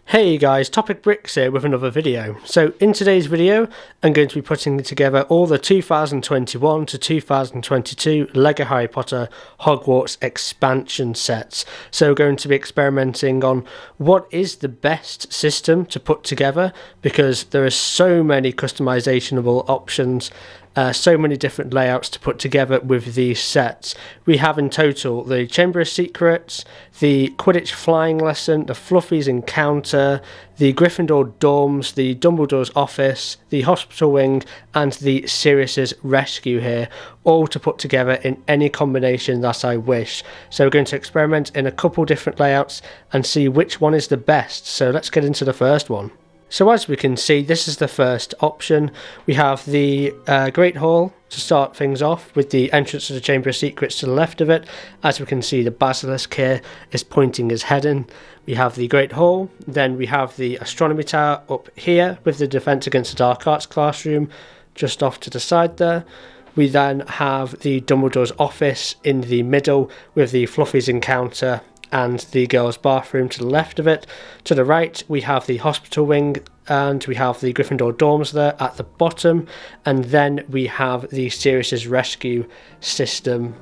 Hey guys, TopicBricks here with another video. So in today's video, I'm going to be putting together all the 2021 to 2022 LEGO Harry Potter Hogwarts expansion sets. So we're going to be experimenting on what is the best system to put together, because there are so many customizationable options, so many different layouts to put together with these sets. We have in total the Chamber of Secrets, the Quidditch Flying Lesson, the Fluffies Encounter, the Gryffindor Dorms, the Dumbledore's Office, the Hospital Wing, and the Sirius's Rescue here, all to put together in any combination that I wish. So we're going to experiment in a couple different layouts and see which one is the best. So let's get into the first one. So as we can see, this is the first option. We have the Great Hall to start things off, with the entrance to the Chamber of Secrets to the left of it. As we can see, the basilisk here is pointing his head in. We have the Great Hall, then we have the Astronomy Tower up here with the Defence Against the Dark Arts classroom just off to the side there. We then have the Dumbledore's Office in the middle with the Fluffies Encounter and the girls' bathroom to the left of it. To the right we have the Hospital Wing, and we have the Gryffindor Dorms there at the bottom, and then we have the Sirius's Rescue system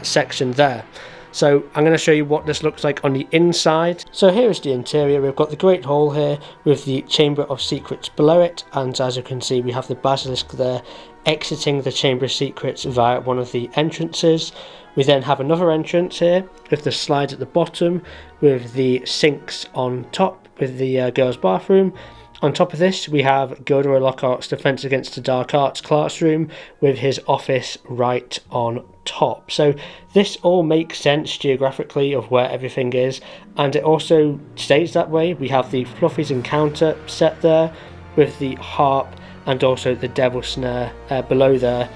section there. So I'm going to show you what this looks like on the inside. So here is the interior. We've got the Great Hall here with the Chamber of Secrets below it, and as you can see we have the basilisk there exiting the Chamber of Secrets via one of the entrances. We then have another entrance here with the slide at the bottom with the sinks on top with the girls' bathroom. On top of this we have Gilderoy Lockhart's Defence Against the Dark Arts classroom with his office right on top. So this all makes sense geographically of where everything is, and it also stays that way. We have the Fluffies Encounter set there with the harp and also the Devil's Snare below there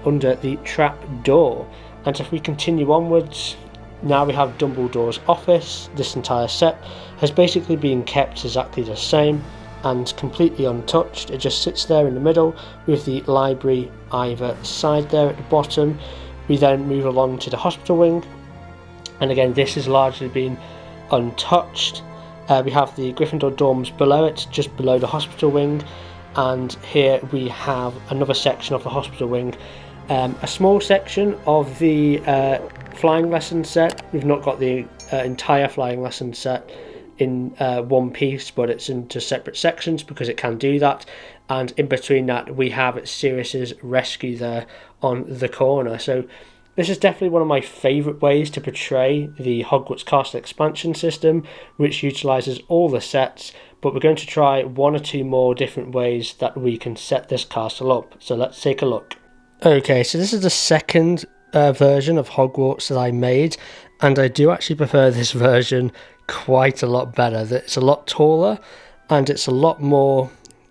under the trap door. And if we continue onwards, now we have Dumbledore's Office. This entire set has basically been kept exactly the same and completely untouched. It just sits there in the middle with the library either side there at the bottom. We then move along to the Hospital Wing, and again this has largely been untouched. We have the Gryffindor Dorms below it, just below the Hospital Wing, and here we have another section of the Hospital Wing. A small section of the flying lesson set. We've not got the entire flying lesson set in one piece, but it's into separate sections because it can do that. And in between that we have Sirius's Rescue there on the corner. So this is definitely one of my favourite ways to portray the Hogwarts Castle expansion system, which utilises all the sets, but we're going to try one or two more different ways that we can set this castle up. So let's take a look. Okay, so this is the second version of Hogwarts that I made, and I do actually prefer this version quite a lot better. It's a lot taller and it's a lot more,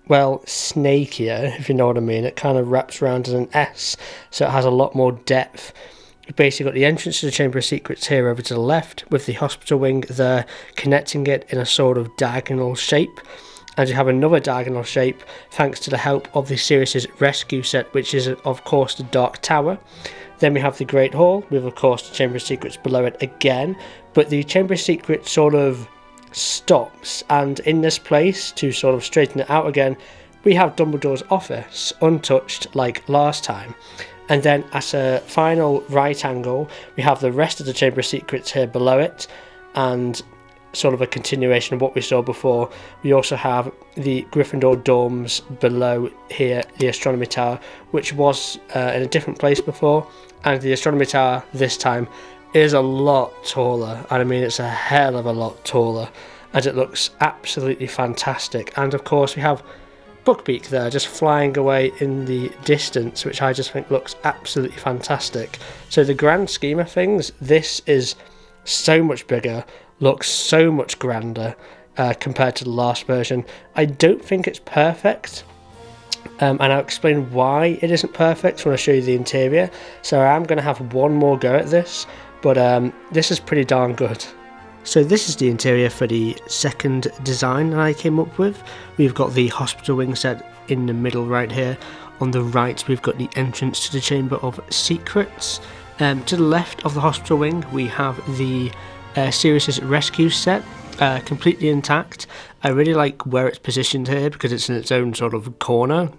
well, snakier, if you know what I mean. It kind of wraps around as an S, so it has a lot more depth. You've basically got the entrance to the Chamber of Secrets here over to the left, with the Hospital Wing there connecting it in a sort of diagonal shape. And you have another diagonal shape thanks to the help of the Sirius's Rescue set, which is of course the Dark Tower. Then we have the Great Hall with of course the Chamber of Secrets below it again, but the Chamber of Secrets sort of stops, and in this place, to sort of straighten it out again, we have Dumbledore's Office untouched like last time. And then at a final right angle we have the rest of the Chamber of Secrets here below it, and sort of a continuation of what we saw before. We also have the Gryffindor Dorms below here, the Astronomy Tower, which was in a different place before, and the Astronomy Tower this time is a lot taller, and I mean it's a hell of a lot taller, and it looks absolutely fantastic. And of course we have Buckbeak there just flying away in the distance, which I just think looks absolutely fantastic. So the grand scheme of things, this is so much bigger, looks so much grander compared to the last version. I don't think it's perfect, and I'll explain why it isn't perfect when I show you the interior. So I am going to have one more go at this, but this is pretty darn good. So this is the interior for the second design that I came up with. We've got the Hospital Wing set in the middle right here. On the right we've got the entrance to the Chamber of Secrets. To the left of the Hospital Wing we have the Sirius's Rescue set, completely intact. I really like where it's positioned here because it's in its own sort of corner.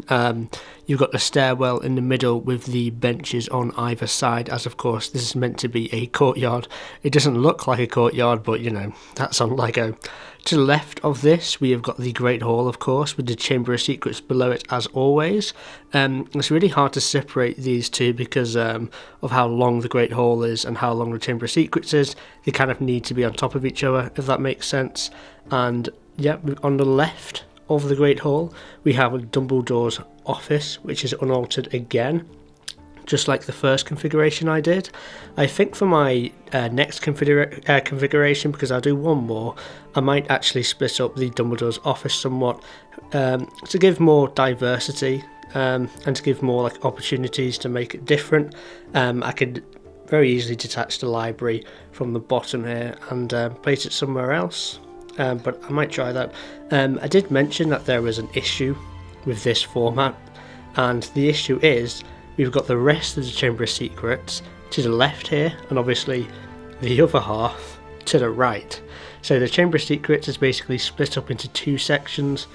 You've got the stairwell in the middle with the benches on either side, as of course this is meant to be a courtyard. It doesn't look like a courtyard, but you know, that's on Lego. To the left of this, we have got the Great Hall, of course, with the Chamber of Secrets below it, as always. It's really hard to separate these two because of how long the Great Hall is and how long the Chamber of Secrets is. They kind of need to be on top of each other, if that makes sense. And yeah, on the left of the Great Hall, we have Dumbledore's office, which is unaltered again, just like the first configuration I did. I think for my next configuration, because I'll do one more, I might actually split up the Dumbledore's office somewhat to give more diversity and to give more like opportunities to make it different. I could very easily detach the library from the bottom here and place it somewhere else, but I might try that. I did mention that there was an issue with this format, and the issue is we've got the rest of the Chamber of Secrets to the left here, and obviously the other half to the right. So the Chamber of Secrets is basically split up into two sections,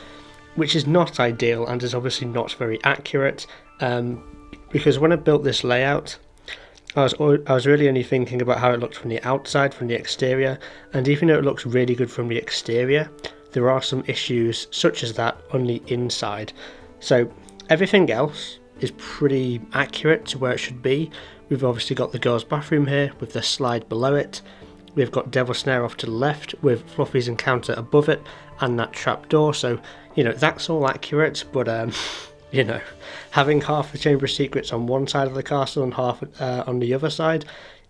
which is not ideal and is obviously not very accurate, because when I built this layout, I was really only thinking about how it looked from the outside, from the exterior, and even though it looks really good from the exterior, there are some issues such as that on the inside. So everything else is pretty accurate to where it should be. We've obviously got the girls' bathroom here with the slide below it. We've got Devil's Snare off to the left with Fluffy's encounter above it and that trapdoor. So, you know, that's all accurate, but you know, having half the Chamber of Secrets on one side of the castle and half on the other side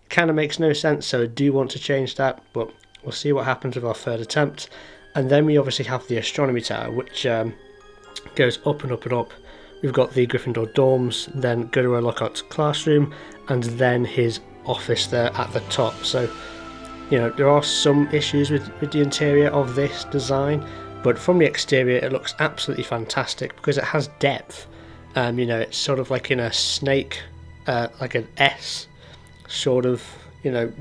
kind of makes no sense. So I do want to change that, but we'll see what happens with our third attempt. And then we obviously have the astronomy tower, which goes up and up and up. We've got the Gryffindor dorms, then Gilderoy Lockhart's classroom, and then his office there at the top. So, you know, there are some issues with the interior of this design, but from the exterior it looks absolutely fantastic because it has depth. You know, it's sort of like in a snake, like an S sort of, you know,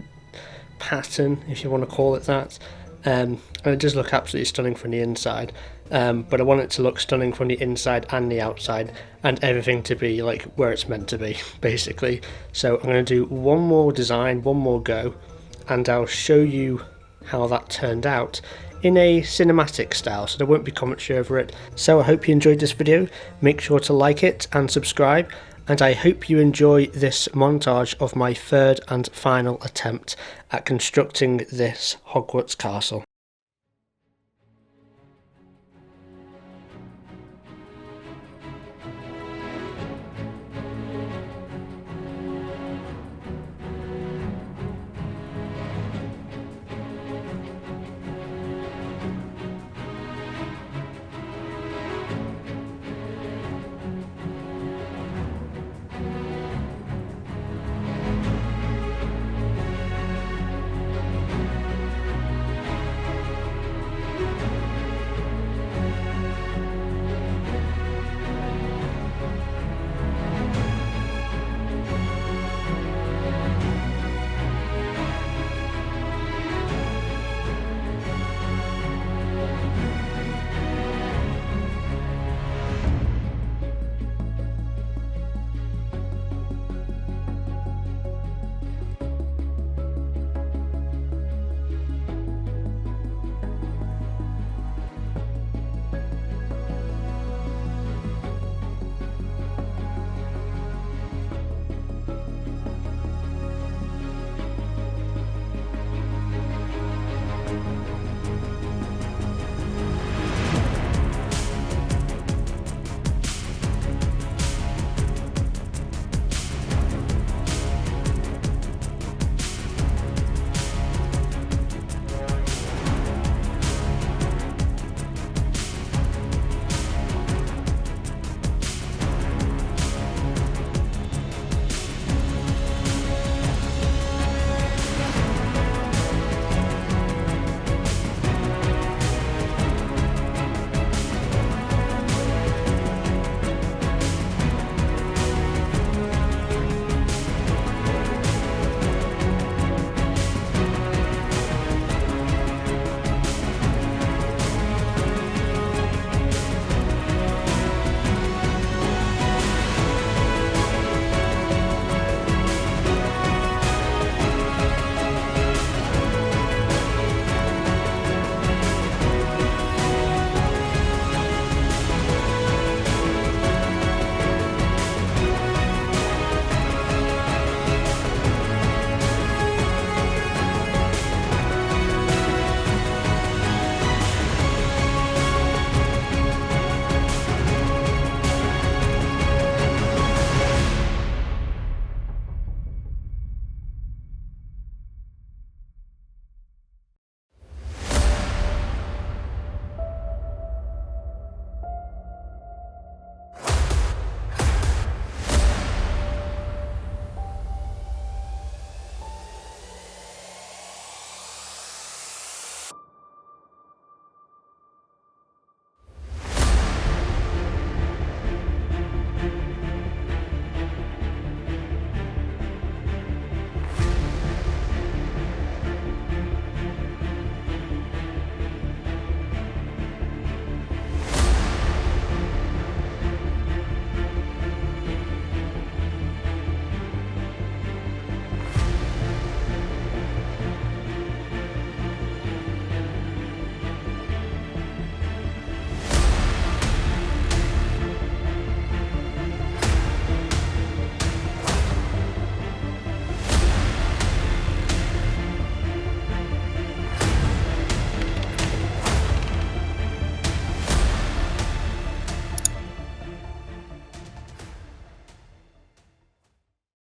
pattern, if you want to call it that. And it does look absolutely stunning from the inside, but I want it to look stunning from the inside and the outside, and everything to be like where it's meant to be, basically. So I'm going to do one more design, one more go, and I'll show you how that turned out in a cinematic style, so there won't be commentary over it. So I hope you enjoyed this video. Make sure to like it and subscribe, and I hope you enjoy this montage of my third and final attempt at constructing this Hogwarts castle.